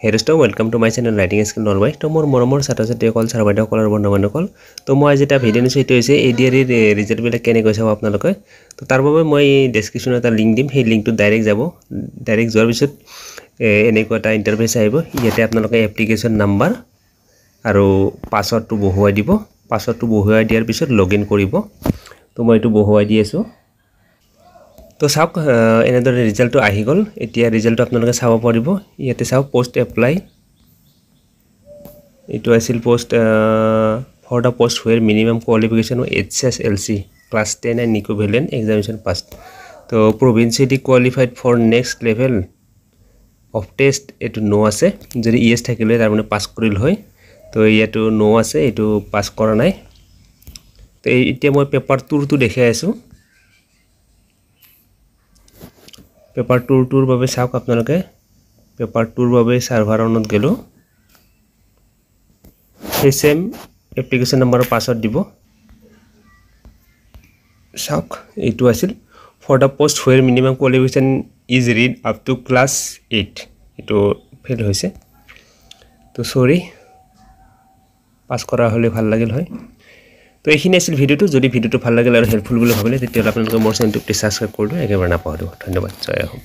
Hey dosto, welcome to my channel Writing Skill Norway. To more moromor ছাত্ৰ-ছাত্ৰী কল sir বাইদেউ কলৰ বন্ধু কল তো মই আজি এটা ভিডিও নিছো এটো হৈছে এডিআৰ এৰ ৰিজাল্ট বিলা কেনে কৈছে আপোনালোকে তো তাৰ বাবে মই ডেসক্ৰিপচনত এটা লিংক দিম সেই লিংকটো ডাইৰেক্ট যাব ডাইৰেক্ট যোৱাৰ পিছত এনেকুৱা এটা ইন্টাৰফেস আহিব ইয়াতে আপোনালোকে এপ্লিকেশন নাম্বাৰ আৰু পাছৱৰ্ডটো বহুৱাই দিব পাছৱৰ্ডটো বহুৱাই দিয়াৰ পিছত লগইন কৰিব তো মই এটো বহুৱাই দি আছো তো সাওক এনেদৰে ৰিজাল্টটো আহি গল এতিয়া ৰিজাল্টটো আপোনালোকে চাব পাৰিব ইয়াতে চাওক পোষ্ট এপ্লাই ইটো আছিল post for the post where minimum qualification HSLC class 10 and equivalent examination passed তো provincially qualified for next level of test এটো নো আছে যদি ইএস থাকিলে তাৰ মানে পাস কৰিল হয় তো ইয়াটো নো আছে এটো পাস কৰা নাই তো এতিয়া মই পেপাৰ 2 টো দেখাই আছো পেপাৰ 2 টোৰ বাবে চাওক আপোনালোকে পেপাৰ 2 ৰ বাবে সাৰ্ভাৰ অনত গেলো এসএম এপ্লিকেশন নম্বৰ পাছৱৰ্ড দিব চাওক এটো আছিল for the post where minimum qualification is read up to class 8 এটো ফেল হৈছে তো সৰি পাস কৰা হলে ভাল লাগিল হয় তো এইখিনি আছিল ভিডিওটো যদি ভিডিওটো ভাল লাগিল আৰু হেল্পফুল বুলি ভাবিলে তেতিয়া আপোনালোকে মোৰ চেনেলটো প্লিজ সাবস্ক্ৰাইব কৰি দিও একেবাৰে নাপাহৰিব ধন্যবাদ জয় হোম